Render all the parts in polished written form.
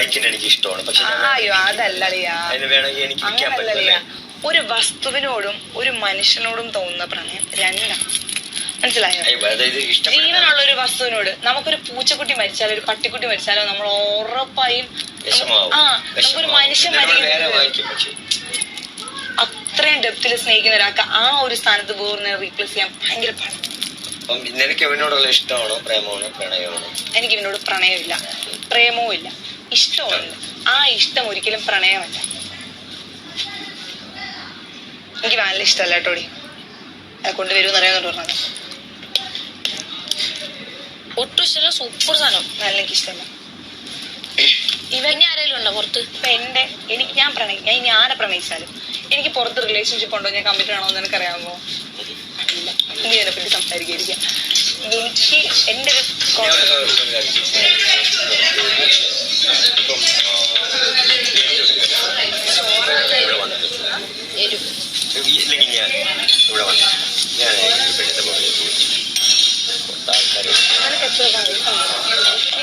ബൈക്കിന് എനിക്ക് ഇഷ്ടമാണ്, പക്ഷെ അയ്യോ അതല്ലടിയാ, വേണമെങ്കിൽ എനിക്ക് അങ്ങനല്ലടിയാ. ഒരു വസ്തുവിനോടും ഒരു മനുഷ്യനോടും തോന്നുന്ന പ്രണയം രണ്ടാണ്, മനസ്സിലായോ? ജീവനുള്ള ഒരു വസ്തുവിനോട് നമുക്കൊരു പൂച്ചക്കുട്ടി മരിച്ചാലോ ഒരു പട്ടിക്കുട്ടി മരിച്ചാലോ നമ്മൾ ഉറപ്പായും നമുക്കൊരു മനുഷ്യൻ അത്രയും ഡെപ്തിൽ സ്നേഹിക്കുന്ന ഒരാൾക്ക് ആ ഒരു സ്ഥാനത്ത് വേറെ റീപ്ലേസ് ചെയ്യാൻ ഭയങ്കര പാടാണ്. നിനക്ക് ഇവനോടുള്ള ഇഷ്ടമാണോ പ്രേമമാണോ പ്രണയമാണോ? എനിക്ക് ഇവനോട് പ്രണയമില്ല, പ്രേമവും ഇല്ല, ഇഷ്ടമുണ്ട്. ആ ഇഷ്ടം ഒരിക്കലും പ്രണയമല്ല. എനിക്ക് നല്ല ഇഷ്ടമല്ല കേട്ടോടി, കൊണ്ടുവരുമെന്ന് അറിയാമെന്ന് പറഞ്ഞത്. ഒട്ടും ഇഷ്ടമല്ല, സൂപ്പർ സാധനം. നല്ല എനിക്ക് ഇഷ്ടമല്ല. ഇവന്നെ ആരെങ്കിലും ഉണ്ടോ പുറത്ത്? ഇപ്പൊ എനിക്ക് ഞാൻ ഇനി ആരെ പ്രണയിച്ചാലും എനിക്ക് പുറത്ത് റിലേഷൻഷിപ്പ് ഉണ്ടോ, ഞാൻ കമ്മിറ്റഡ് ആണോ എന്ന് എനിക്കറിയാമോ? അല്ല, ഇനി അതിനെ പറ്റി സംസാരിക്കാതിരിക്കാം. എനിക്ക് എന്റെ ഒരു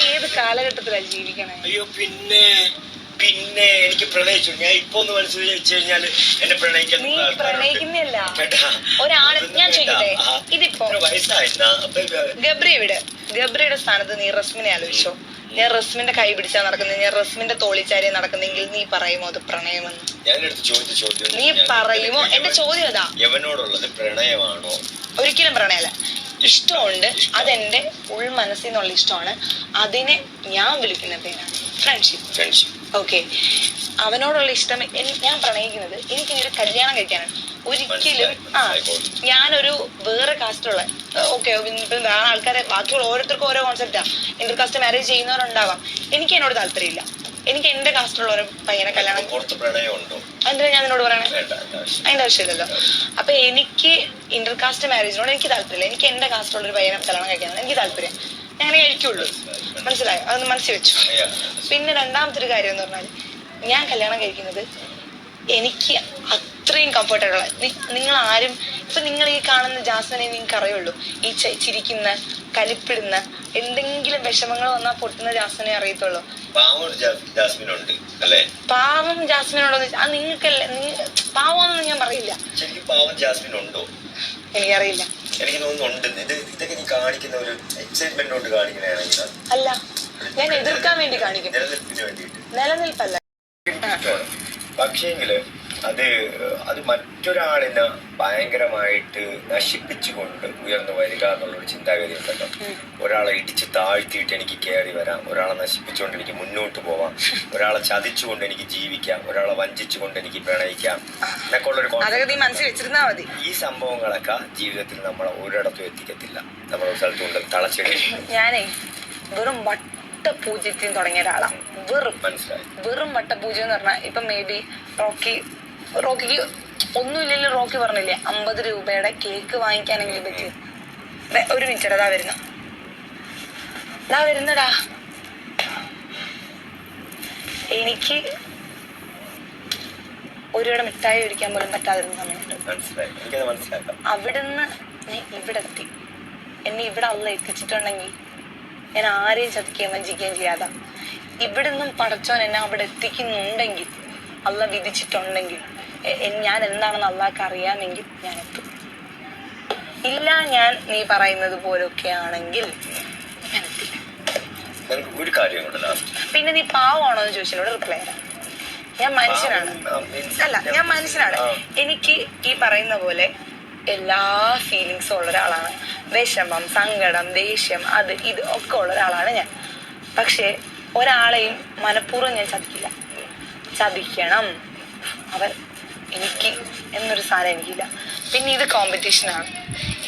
ഏത് കാലഘട്ടത്തിലാണ് ജീവിക്കണേ? അയ്യോ പിന്നെ എനിക്ക് പ്രണയിച്ചു. ഞാൻ ഇപ്പൊ ഒന്ന് മനസ്സിലാച്ചു കഴിഞ്ഞാല് എന്നെ പ്രണയിക്കാൻ നീ പ്രണയിക്കുന്നില്ല ഒരാള്. ഞാൻ ചോദിക്കട്ടെ, ഇതിപ്പോ ഗബ്രിയുടെ സ്ഥാനത്ത് നീ റസ്മിനെ ആലോചിച്ചോ? ഞാൻ റസ്മിന്റെ കൈ പിടിച്ചാ നടക്കുന്നത്, ഞാൻ റസ്മിന്റെ തോളിച്ചാരിയെ നടക്കുന്നെങ്കിൽ നീ പറയുമോ അത് പ്രണയമെന്ന്? നീ പറയുമോ? എന്റെ ചോദ്യം അതാ. എവനോടുള്ളത് പ്രണയമാണോ? ഒരിക്കലും പ്രണയമല്ല, ഇഷ്ടമുണ്ട്. അതെന്റെ ഉൾമനസ്സിൽ നിന്നുള്ള ഇഷ്ടമാണ്. അതിനെ ഞാൻ വിളിക്കുന്ന പേരാണ് ഫ്രണ്ട്ഷിപ്പ്. ഓക്കെ, അവനോടുള്ള ഇഷ്ടം ഞാൻ പ്രണയിക്കുന്നത് എനിക്ക് ഒരു കല്യാണം കഴിക്കാനാണ്. ഒരിക്കലും ഞാനൊരു വേറെ കാസ്റ്റുള്ള ഇപ്പം വേറെ ആൾക്കാരെ ബാക്കിയുള്ള ഓരോരുത്തർക്കും ഓരോ കോൺസെപ്റ്റാ. ഇന്റർ കാസ്റ്റ് മാരേജ് ചെയ്യുന്നവരുണ്ടാവാം. എനിക്ക് എന്നോട് താല്പര്യമില്ല. എനിക്ക് എന്റെ കാസ്റ്റുള്ള ഒരു പയ്യനെ കല്യാണം. എന്തിനാ ഞാൻ നിന്നോട് പറയണേ? അതിന്റെ ആവശ്യമില്ലല്ലോ. അപ്പൊ എനിക്ക് ഇന്റർ കാസ്റ്റ് മാരേജിനോട് എനിക്ക് താല്പര്യമില്ല. എനിക്ക് എന്റെ കാസ്റ്റുള്ള ഒരു പയ്യനെ കല്യാണം കഴിക്കാനാണ് എനിക്ക് താല്പര്യം. ഞാൻ അങ്ങനെ കഴിക്കുള്ളൂ, മനസ്സിലായോ? അതൊന്ന് മനസ്സിൽ വെച്ചു. പിന്നെ രണ്ടാമത്തെ ഒരു കാര്യം എന്ന് പറഞ്ഞാൽ, ഞാൻ കല്യാണം കഴിക്കുന്നത് എനിക്ക് അത്രയും കംഫർട്ടായിട്ടുള്ള, നിങ്ങൾ ആരും ഇപ്പൊ നിങ്ങൾ ഈ കാണുന്ന ജാസ്മിനെ നിങ്ങൾക്ക് അറിയുള്ളൂ. ഈ ചിരിക്കുന്ന കലിപ്പിടുന്ന എന്തെങ്കിലും വിഷമങ്ങൾ വന്നാൽ പൊട്ടുന്ന ജാസ്മിനെ അറിയത്തുള്ളൂ. പാവം ജാസ്മിനുണ്ടോ? അത് നിങ്ങൾക്കല്ല, പാവമെന്ന് ഞാൻ പറയില്ല. എനിക്കറിയില്ല. എനിക്ക് തോന്നുന്നുണ്ട് ഇതൊക്കെ നീ കാണിക്കുന്ന ഒരു എക്സൈറ്റ്മെന്റ് കൊണ്ട് കാണിക്കുന്നതാണെങ്കിൽ അല്ല, ഞാൻ എതിർക്കാൻ വേണ്ടി കാണിക്കും, നിലനിൽപ്പല്ല. പക്ഷേങ്കില് അത് മറ്റൊരാളിനെ ഭയങ്കരമായിട്ട് നശിപ്പിച്ചുകൊണ്ട് ഉയർന്നു വരിക എന്നുള്ളൊരു ചിന്താഗതി ഉണ്ടല്ലോ. ഒരാളെ ഇടിച്ച് താഴ്ത്തിയിട്ട് എനിക്ക് കയറി വരാം, ഒരാളെ നശിപ്പിച്ചുകൊണ്ട് എനിക്ക് മുന്നോട്ട് പോവാം, ഒരാളെ ചതിച്ചുകൊണ്ട് എനിക്ക് ജീവിക്കാം, ഒരാളെ വഞ്ചിച്ചുകൊണ്ട് എനിക്ക് പ്രണയിക്കാം എന്നൊക്കെ ഉള്ളൊരു ഈ സംഭവങ്ങളൊക്കെ ജീവിതത്തിൽ നമ്മളെ ഒരിടത്തും എത്തിക്കത്തില്ല. നമ്മളെ സ്ഥലത്ത് കൊണ്ട് തളച്ചിടും. ഞാനേ വെറും വട്ടപൂജ്യത്തിൽ തുടങ്ങിയ ഒരാളാണ്. വെറും വട്ടപൂജ്യം എന്ന് പറഞ്ഞാൽ ഇപ്പൊ മേ ബി റോക്കിക്ക് ഒന്നുമില്ലല്ലോ. റോക്കി പറഞ്ഞില്ലേ 50 രൂപയുടെ കേക്ക് വാങ്ങിക്കാനെങ്കിലും പറ്റി. ഒരു മിനിറ്റ്, ദാ വരുന്നടാ. എനിക്ക് ഒരുവിടെ മിഠായി ഒഴിക്കാൻ പോലും പറ്റാതിരുന്ന സമയത്ത് അവിടുന്ന് ഞാൻ ഇവിടെ എത്തി. എന്നെ ഇവിടെ അല്ല എത്തിച്ചിട്ടുണ്ടെങ്കിൽ ഞാൻ ആരെയും ചതിക്കുകയും വഞ്ചിക്കുകയും ചെയ്യാതെ ഇവിടുന്നും പടച്ചോൻ എന്നെ അവിടെ എത്തിക്കുന്നുണ്ടെങ്കിൽ, അല്ല വിധിച്ചിട്ടുണ്ടെങ്കിൽ, ഞാൻ എന്താണെന്ന് അള്ളാഹ്ക്ക് അറിയാമെങ്കിൽ ഞാൻ എത്തും. ഇല്ല, ഞാൻ നീ പറയുന്നത് പോലൊക്കെ ആണെങ്കിൽ ഞാൻ എത്തില്ല. പിന്നെ നീ പാവമാണോ എന്ന് ചോദിച്ചതിനോട് റിപ്ലൈ തരാം. ഞാൻ മനുഷ്യനാണ്. ഞാൻ മനുഷ്യനാണ്. എനിക്ക് ഈ പറയുന്ന പോലെ എല്ലാ ഫീലിങ്സും ഉള്ള ഒരാളാണ്. വിഷമം, സങ്കടം, ദേഷ്യം, അത് ഇത് ഒക്കെ ഉള്ള ഒരാളാണ് ഞാൻ. പക്ഷെ ഒരാളെയും മനഃപൂർവ്വം ഞാൻ ചതിക്കില്ല. ചതിക്കണം അവൻ എനിക്ക് എന്നൊരു സാധനം എനിക്കില്ല. പിന്നെ ഇത് കോമ്പറ്റീഷനാണ്.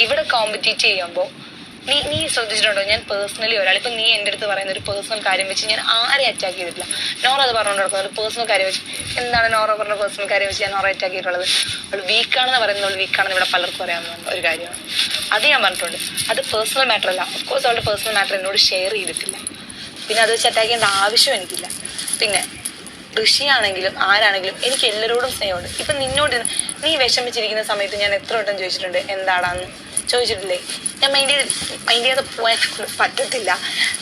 ഇവിടെ കോമ്പറ്റീറ്റ് ചെയ്യുമ്പോൾ നീ ശ്രദ്ധിച്ചിട്ടുണ്ടോ? ഞാൻ പേഴ്സണലി ഇപ്പം നീ എൻ്റെ അടുത്ത് പറയുന്ന ഒരു പേഴ്സണൽ കാര്യം വെച്ച് ഞാൻ ആരെയും അറ്റാക്ക് ചെയ്തിട്ടില്ല. നോറ അത് പറഞ്ഞുകൊണ്ട് നടക്കുന്നത് ഒരു പേഴ്സണൽ കാര്യം വെച്ച്. എന്താണ് നോറ പറഞ്ഞ പേഴ്സണൽ കാര്യം വെച്ച് ഞാൻ നോറ അറ്റാക്ക് ചെയ്തിട്ടുള്ളത്? അവൾ വീക്കാണെന്ന് പറയുന്നത് വീക്കാണെന്ന് ഇവിടെ പലർക്കും അറിയാവുന്ന ഒരു കാര്യമാണ്. അത് ഞാൻ പറഞ്ഞിട്ടുണ്ട്. അത് പേഴ്സണൽ മാറ്റർ അല്ല. ഓഫ്കോഴ്സ് അവളുടെ പേഴ്സണൽ മാറ്റർ എന്നോട് ഷെയർ ചെയ്തിട്ടില്ല. പിന്നെ അത് വെച്ച് അറ്റാക്ക് ചെയ്യേണ്ട ആവശ്യം എനിക്കില്ല. പിന്നെ ഋഷിയാണെങ്കിലും ആരാണെങ്കിലും എനിക്ക് എല്ലാവരോടും സ്നേഹമുണ്ട്. ഇപ്പം നിന്നോട് നീ വിഷമിച്ചിരിക്കുന്ന സമയത്ത് ഞാൻ എത്ര വട്ടം ചോദിച്ചിട്ടുണ്ട് എന്താടാന്ന്. ചോദിച്ചിട്ടില്ലേ? ഞാൻ മൈൻഡ് ചെയ്യാതെ പോകാൻ പറ്റത്തില്ല.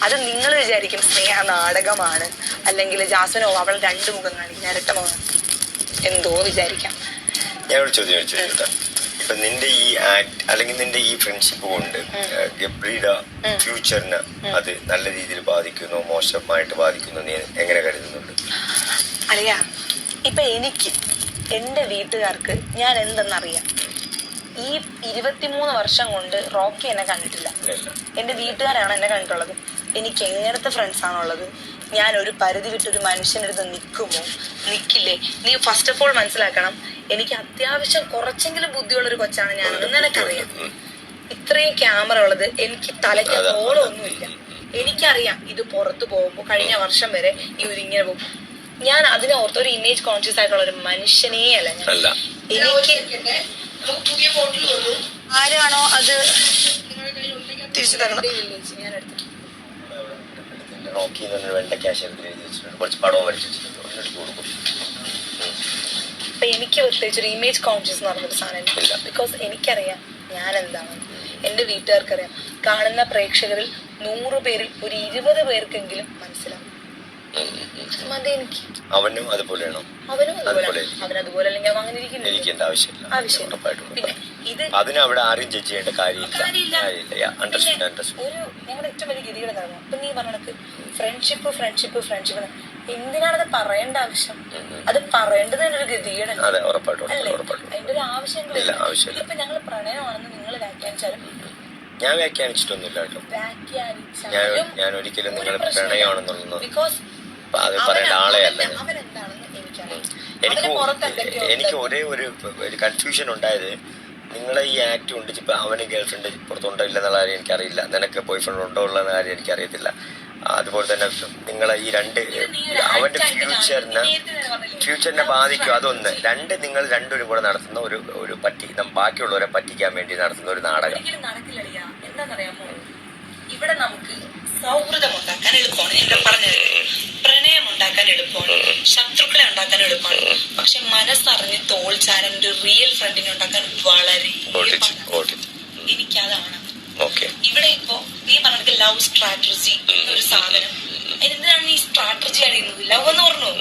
അത് നിങ്ങൾ വിചാരിക്കും സ്നേഹ നാടകമാണ്, അല്ലെങ്കിൽ ജാസ്മിനോ അവൾ രണ്ടു മുഖം കാണിക്കും, ഇരട്ട മുഖം, എന്തോ വിചാരിക്കാം. ഞാൻ ഒരു ചോദ്യം ചോദിച്ചോട്ടെ. ഇപ്പൊ നിന്റെ ഈ ആക്ട് അല്ലെങ്കിൽ നിന്റെ ഈ ഫ്രണ്ട്ഷിപ്പ് കൊണ്ട് ഗബ്രിയുടെ ഫ്യൂച്ചറിന് അത് നല്ല രീതിയിൽ ബാധിക്കുന്നോ മോശമായിട്ട് ബാധിക്കുന്നോ നീ എങ്ങനെ കരുതുന്നുണ്ട്? അറിയ, ഇപ്പൊ എനിക്ക് എന്റെ വീട്ടുകാർക്ക് ഞാൻ എന്തെന്നറിയാം. ഈ 23 വർഷം കൊണ്ട് റോക്കി എന്നെ കണ്ടിട്ടില്ല. എന്റെ വീട്ടുകാരാണ് എന്നെ കണ്ടിട്ടുള്ളത്. എനിക്ക് എങ്ങനത്തെ ഫ്രണ്ട്സ് ആണുള്ളത്, ഞാൻ ഒരു പരിധി വിട്ടൊരു മനുഷ്യനടുത്ത് നിൽക്കുമോ നിൽക്കില്ലേ? നീ ഫസ്റ്റ് ഓഫ് ഓൾ മനസ്സിലാക്കണം, എനിക്ക് അത്യാവശ്യം കുറച്ചെങ്കിലും ബുദ്ധിയുള്ളൊരു കൊച്ചാണ് ഞാനെന്ന് നിനക്കറിയാം. ഇത്രയും ക്യാമറ ഉള്ളത് എനിക്ക് തലയ്ക്ക് ഓളമൊന്നുമില്ല. എനിക്കറിയാം ഇത് പുറത്തു പോകുമ്പോൾ കഴിഞ്ഞ വർഷം വരെ ഇവരിങ്ങനെ പോകും. ഞാൻ അതിനെ ഓർത്ത് ഒരു ഇമേജ് കോൺഷ്യസ് ആയിട്ടുള്ള ഒരു മനുഷ്യനേ അല്ല ഞാൻ. എനിക്ക് ആരാണോ അത് തിരിച്ചു തരണം. ഞാൻ എടുത്തു റോക്കി വെണ്ട ക്യാഷ് എഴുതി വെച്ചിട്ടുണ്ട്, കുറച്ച് പടവും വരച്ചു വെച്ചിട്ടുണ്ട്. അപ്പൊ എനിക്ക് പ്രത്യേകിച്ച് ഒരു ഇമേജ് കോൺഷ്യസ് എന്ന് പറഞ്ഞൊരു സാധനം ഇല്ല. ബിക്കോസ് എനിക്കറിയാം ഞാൻ എന്താണ്, എന്റെ വീട്ടുകാർക്കറിയാം. കാണുന്ന പ്രേക്ഷകരിൽ 100 പേരിൽ ഒരു 20 പേർക്കെങ്കിലും മനസ്സിലാവും. മതി എനിക്ക്. അവനും അതുപോലെയാണോ? അവനതുപോലെ അല്ലെങ്കിൽ അവൻ അങ്ങനെ ഇരിക്കേണ്ട ആവശ്യമില്ല. പിന്നെ ഇത് അതിന് അവിടെ ആരും ജഡ്ജ് ചെയ്യേണ്ട കാര്യമില്ല. ഒരു ഞങ്ങളുടെ ഏറ്റവും വലിയ ഗതികൾ നടന്നു. അപ്പൊ നീ പറഞ്ഞത് ഫ്രണ്ട്ഷിപ്പ് എന്തിനാണത് പറയേണ്ട ആവശ്യം? അത് പറയേണ്ടത് ഒരു ഗതികേടല്ലേ? അതിന്റെ ഒരു ആവശ്യമില്ല. ഇപ്പൊ ഞങ്ങൾ പ്രണയമാണെന്ന് നിങ്ങൾ വ്യാഖ്യാനിച്ചാലും ഞാൻ വ്യാഖ്യാനിച്ചിട്ടൊന്നുമില്ല കേട്ടോ. ഞാൻ ഒരിക്കലും നിങ്ങൾ പ്രണയമാണെന്നുള്ളത് ബിക്കോസ് അത് പറയേണ്ട ആളെ അല്ല. എനിക്ക് ഒരേ ഒരു കൺഫ്യൂഷൻ ഉണ്ടായത്, നിങ്ങളെ ഈ ആക്ട് കൊണ്ട് ഇപ്പൊ അവന് ഗേൾഫ്രണ്ട് പുറത്തുണ്ടോ ഇല്ലെന്നുള്ള കാര്യം എനിക്കറിയില്ല, നിനക്ക് ബോയ് ഫ്രണ്ട് ഉണ്ടോ ഉള്ള കാര്യം എനിക്കറിയത്തില്ല. അതുപോലെ തന്നെ നിങ്ങളെ ഈ രണ്ട് അവന്റെ ഫ്യൂച്ചറിനെ ബാധിക്കും. അതൊന്ന്. രണ്ട്, നിങ്ങൾ രണ്ടുപേരും കൂടെ നടത്തുന്ന ഒരു ബാക്കിയുള്ളവരെ പറ്റിക്കാൻ വേണ്ടി നടത്തുന്ന ഒരു നാടകം. എന്താണെന്നറിയാമോ, ഇവിടെ നമുക്ക് സൗഹൃദം ഉണ്ടാക്കാൻ എളുപ്പമാണ്, ഞാൻ പറഞ്ഞത്. പ്രണയം ഉണ്ടാക്കാൻ എളുപ്പമാണ്, ശത്രുക്കളെ ഉണ്ടാക്കാൻ എളുപ്പമാണ്. പക്ഷെ മനസ്സറിഞ്ഞ് തോൽച്ചാരൻ ഒരു റിയൽ ഫ്രണ്ടിനെ ഉണ്ടാക്കാൻ വളരെ എനിക്കതാണ്. ഇവിടെ ഇപ്പോ നീ പറഞ്ഞത് ലവ് സ്ട്രാറ്റജി എന്നൊരു സാധനം, അതിനെന്തിനാണ് നീ സ്ട്രാറ്റജി അറിയുന്നത്? ലവ് എന്ന് പറഞ്ഞോ,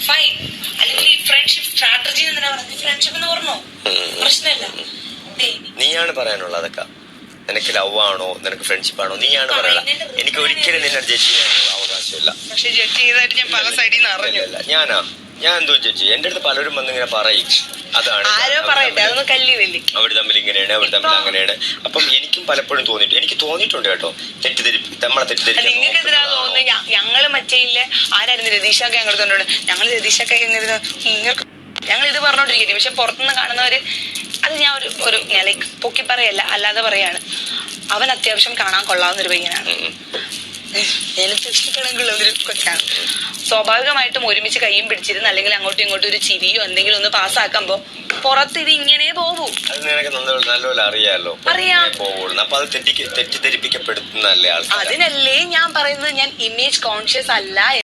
ഫൈൻ. അല്ലെങ്കിൽ ഈ ഫ്രണ്ട്ഷിപ്പ് സ്ട്രാറ്റജി എന്തിനാ പറഞ്ഞത്? ഫ്രണ്ട്ഷിപ്പ് എന്ന് പറഞ്ഞോ, പ്രശ്നമില്ല. നീയാണ് പറയാനുള്ളത് അതൊക്കെ. നിനക്ക് ലവ് ആണോ നിനക്ക് ഫ്രണ്ട്ഷിപ്പ് ആണോ നീയാണ് പറയാനുള്ളത്. എനിക്ക് ഒരിക്കലും നിന്നെ ജഡ്ജ് ചെയ്യാനുള്ള അവകാശമില്ല. പക്ഷെ ജഡ്ജ് ചെയ്തായിട്ട് ഞാൻ പല സൈഡിൽ നിന്ന് അറിഞ്ഞു. ഞാൻ എന്തോ ജഡ്ജ്? എന്റെ അടുത്ത് പലരും വന്നിങ്ങനെ പറയും, അതാണ് ആരോ പറയട്ടെ, അതൊന്നും കല്ലിവല്ലേ, അവർ തമ്മിൽ ഇങ്ങനെയാണ്, അവർ തമ്മിൽ അങ്ങനെയാണ്. അപ്പം എനിക്കും പലപ്പോഴും എനിക്ക് തോന്നിയിട്ടുണ്ട് കേട്ടോ, നമ്മളെ തെറ്റിദ്ധരിപ്പ്. നിങ്ങൾക്ക് എന്തിനാ തോന്നുന്നത്? ഞങ്ങള് മറ്റേ ഇല്ലേ ആരായിരുന്നു രതീഷൊക്കെ ഞങ്ങൾ തോന്നുന്നുണ്ട്. ഞങ്ങൾ രതീഷൊക്കെ നിങ്ങൾക്ക് ഞങ്ങൾ ഇത് പറഞ്ഞോണ്ടിരിക്കുന്നു. പക്ഷെ പുറത്തുനിന്ന് കാണുന്നവര് അത് ഞാൻ ഒരു ലൈക്ക് പൊക്കി പറയല്ല, അല്ലാതെ പറയാണ്. അവൻ അത്യാവശ്യം കാണാൻ കൊള്ളാവുന്നൊരു പയ്യനാണ്, എനിക്ക് ഇഷ്ടപ്പെടാനുള്ള ഒരു കൊച്ചാണ്. സ്വാഭാവികമായിട്ടും ഒരുമിച്ച് കയ്യും പിടിച്ചിരുന്ന് അല്ലെങ്കിൽ അങ്ങോട്ടും ഇങ്ങോട്ടും ഒരു ചിരിയോ എന്തെങ്കിലും ഒന്ന് പാസ്സാക്കുമ്പോ പുറത്ത് ഇത് ഇങ്ങനെ പോകൂ. അത് നിനക്ക് നല്ലപോലെ അറിയാലോ. അറിയാം. അപ്പൊ അത് തെറ്റിദ്ധരിപ്പിക്കപ്പെടുന്നല്ലേ ആൾക്കാർ. അതിനല്ലേ ഞാൻ പറയുന്നത്, ഞാൻ ഇമേജ് കോൺഷ്യസ് അല്ല.